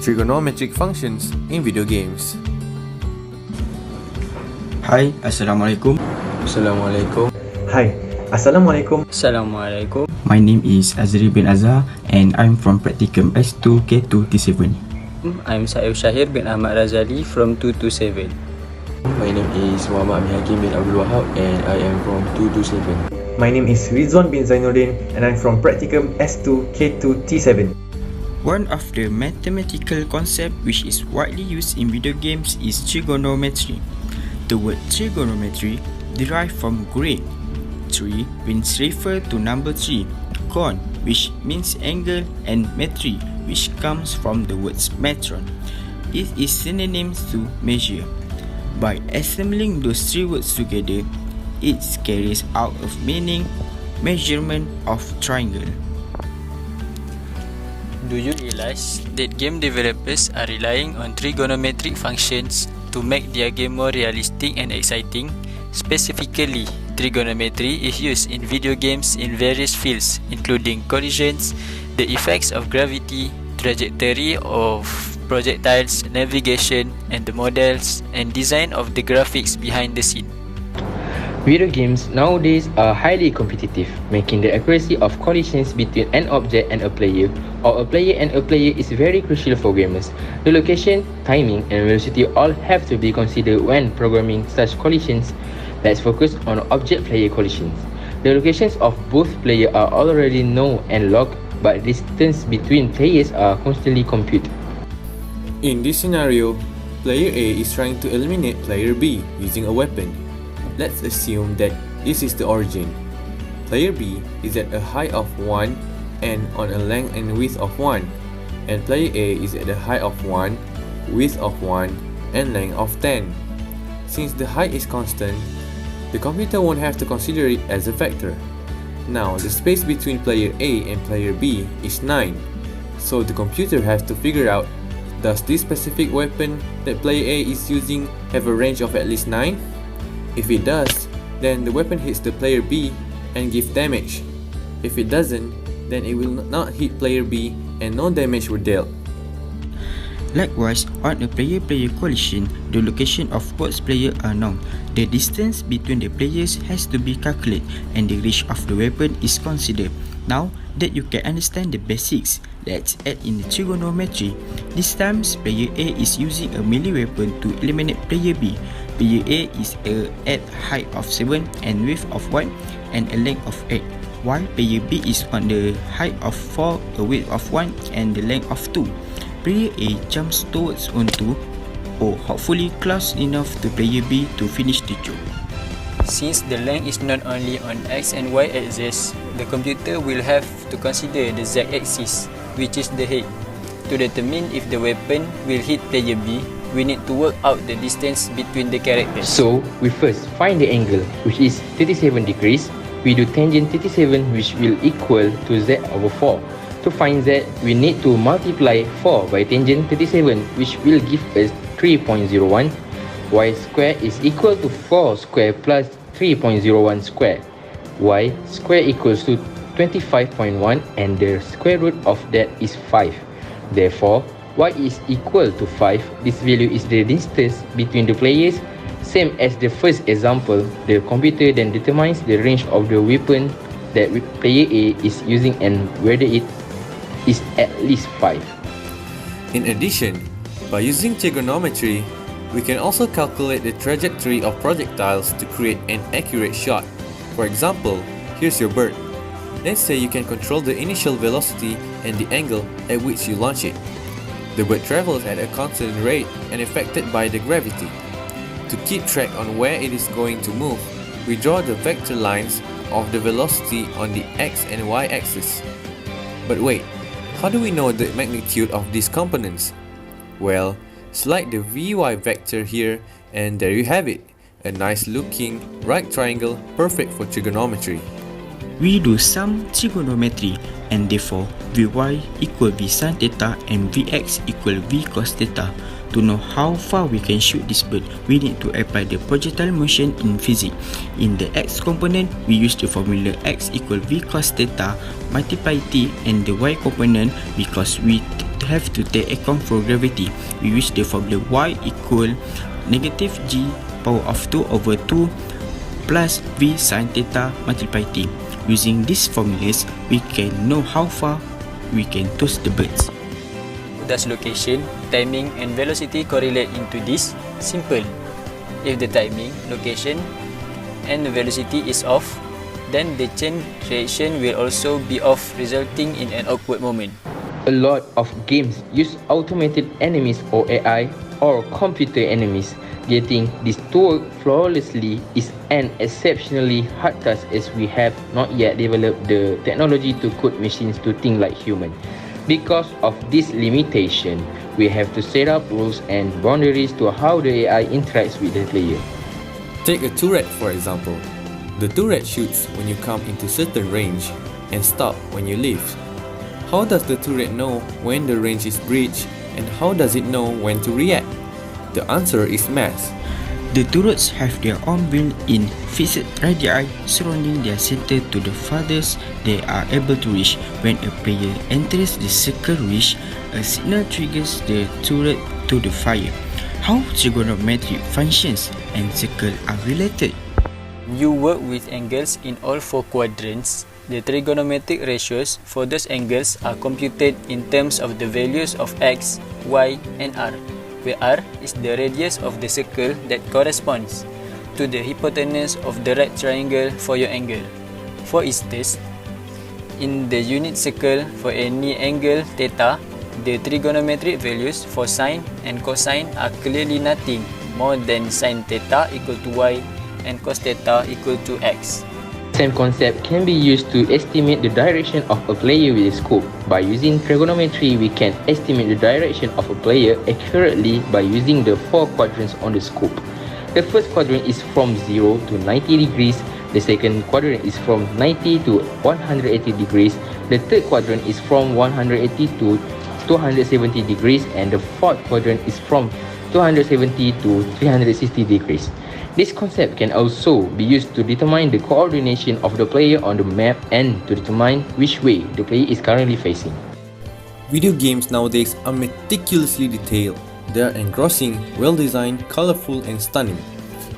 trigonometric functions in video games. Hai, Assalamualaikum. Assalamualaikum. Hai, Assalamualaikum. Assalamualaikum. My name is Azri bin Azhar and I'm from Practicum S2 K2 T7. I'm Saif Shahir bin Ahmad Razali from 227. My name is Muhammad Amir Hakim bin Abdul Wahab and I am from 227. My name is Rizwan bin Zainuddin and I'm from Practicum S2 K2 T7. One of the mathematical concepts which is widely used in video games is trigonometry. The word trigonometry derived from Greek. Tri means refer to number 3, gon which means angle, and metri which comes from the words metron. It is synonyms to measure. By assembling those three words together, it carries out of meaning measurement of triangle. Do you realize that game developers are relying on trigonometric functions to make their game more realistic and exciting? Specifically, trigonometry is used in video games in various fields, including collisions, the effects of gravity, trajectory of projectiles, navigation, and the models and design of the graphics behind the scene. Video games nowadays are highly competitive, making the accuracy of collisions between an object and a player, or a player and a player, is very crucial for gamers. The location, timing, and velocity all have to be considered when programming such collisions. Let's focus on object-player collisions. The locations of both players are already known and logged, but distance between players are constantly computed. In this scenario, player A is trying to eliminate player B using a weapon. Let's assume that this is the origin. Player B is at a height of 1 and on a length and width of 1, and player A is at a height of 1, width of 1, and length of 10. Since the height is constant, the computer won't have to consider it as a factor. Now, the space between player A and player B is 9, so the computer has to figure out, does this specific weapon that player A is using have a range of at least 9? If it does, then the weapon hits the player B and gives damage. If it doesn't, then it will not hit player B and no damage were dealt. Likewise, on a player-player collision, the location of both players are known. The distance between the players has to be calculated and the range of the weapon is considered. Now that you can understand the basics, let's add in the trigonometry. This time, player A is using a melee weapon to eliminate player B. Player A is at height of 7 and width of 1 and a length of 8, while player B is on the height of 4, a width of 1 and the length of 2. Player A jumps towards onto, or hopefully close enough to player B to finish the job. Since the length is not only on X and Y axis, the computer will have to consider the Z axis, which is the head. To determine if the weapon will hit player B, we need to work out the distance between the characters. So, we first find the angle, which is 37 degrees. We do tangent 37, which will equal to Z over 4. To find Z, we need to multiply 4 by tangent 37, which will give us 3.01. Y square is equal to 4 square plus 3.01 square. Y square equals to 25.1 and the square root of that is 5. Therefore, Y is equal to 5. This value is the distance between the players. Same as the first example, the computer then determines the range of the weapon that player A is using and whether it is at least 5. In addition, by using trigonometry, we can also calculate the trajectory of projectiles to create an accurate shot. For example, here's your bird. Let's say you can control the initial velocity and the angle at which you launch it. The bird travels at a constant rate and affected by the gravity. To keep track on where it is going to move, we draw the vector lines of the velocity on the X and Y axis. But wait, how do we know the magnitude of these components? Well, select the VY vector here and there you have it, a nice looking right triangle perfect for trigonometry. We do some trigonometry and therefore Vy equal V sin theta and Vx equal V cos theta. To know how far we can shoot this bird, we need to apply the projectile motion in physics. In the x component, we use the formula x equal V cos theta multiply t, and the y component, because we have to take account for gravity, we use the formula y equal negative g power of 2 over 2 plus v sin theta multiply t. Using these formulas, we can know how far we can toss the birds. Does location, timing and velocity correlate into this? Simple. If the timing, location and the velocity is off, then the chain reaction will also be off, resulting in an awkward moment. A lot of games use automated enemies or AI or computer enemies. Getting this to work flawlessly is an exceptionally hard task, as we have not yet developed the technology to code machines to think like human. Because of this limitation, we have to set up rules and boundaries to how the AI interacts with the player. Take a turret for example. The turret shoots when you come into certain range and stop when you leave. How does the turret know when the range is breached, and how does it know when to react? The answer is math. The turrets have their own built-in fixed radii surrounding their center to the farthest they are able to reach. When a player enters the circle reach, a signal triggers the turret to the fire. How trigonometric functions and circle are related? You work with angles in all 4 quadrants. The trigonometric ratios for those angles are computed in terms of the values of x, y and r, where r is the radius of the circle that corresponds to the hypotenuse of the right triangle for your angle. For instance, in the unit circle for any angle theta, the trigonometric values for sine and cosine are clearly nothing more than sine theta equal to y and cos theta equal to x. Same concept can be used to estimate the direction of a player with a scope. By using trigonometry, we can estimate the direction of a player accurately by using the 4 quadrants on the scope. The first quadrant is from 0 to 90 degrees, the second quadrant is from 90 to 180 degrees, the third quadrant is from 180 to 270 degrees, and the fourth quadrant is from 270 to 360 degrees. This concept can also be used to determine the coordination of the player on the map and to determine which way the player is currently facing. Video games nowadays are meticulously detailed. They are engrossing, well-designed, colorful and stunning.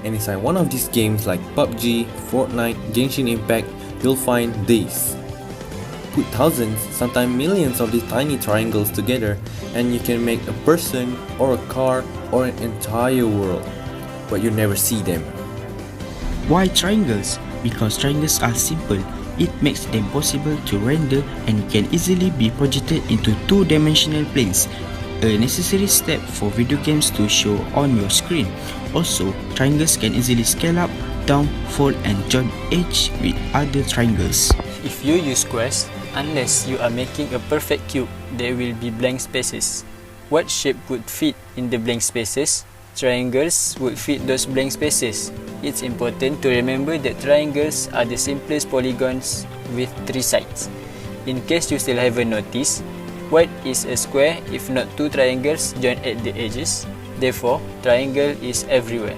And inside one of these games like PUBG, Fortnite, Genshin Impact, you'll find these. Put thousands, sometimes millions of these tiny triangles together and you can make a person or a car or an entire world. But you never see them. Why triangles? Because triangles are simple. It makes them possible to render and can easily be projected into 2-dimensional planes, a necessary step for video games to show on your screen. Also, triangles can easily scale up, down, fold and join edge with other triangles. If you use squares, unless you are making a perfect cube, there will be blank spaces. What shape would fit in the blank spaces? Triangles would fit those blank spaces. It's important to remember that triangles are the simplest polygons with 3 sides. In case you still haven't noticed, what is a square if not 2 triangles joined at the edges? Therefore, triangle is everywhere.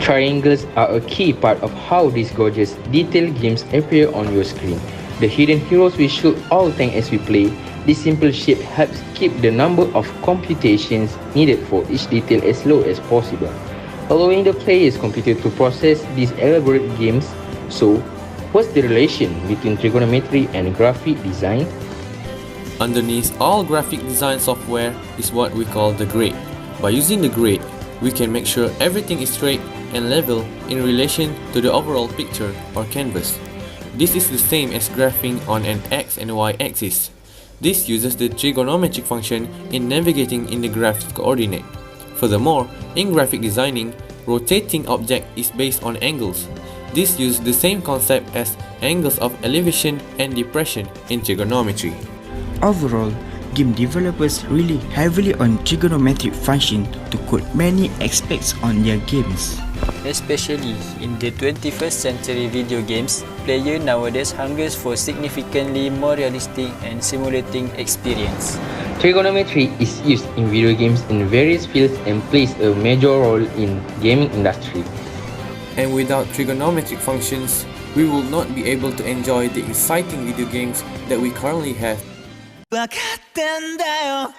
Triangles are a key part of how these gorgeous, detailed games appear on your screen. The hidden heroes we should all thank as we play. This simple shape helps keep the number of computations needed for each detail as low as possible, allowing the player's computer to process these elaborate games. So, what's the relation between trigonometry and graphic design? Underneath all graphic design software is what we call the grid. By using the grid, we can make sure everything is straight and level in relation to the overall picture or canvas. This is the same as graphing on an x and y axis. This uses the trigonometric function in navigating in the graph's coordinate. Furthermore, in graphic designing, rotating object is based on angles. This uses the same concept as angles of elevation and depression in trigonometry. Overall, game developers rely heavily on trigonometric function to code many aspects on their games. Especially in the 21st century video games, player nowadays hungers for significantly more realistic and simulating experience. Trigonometry is used in video games in various fields and plays a major role in gaming industry. And without trigonometric functions, we will not be able to enjoy the exciting video games that we currently have.分かってんだよ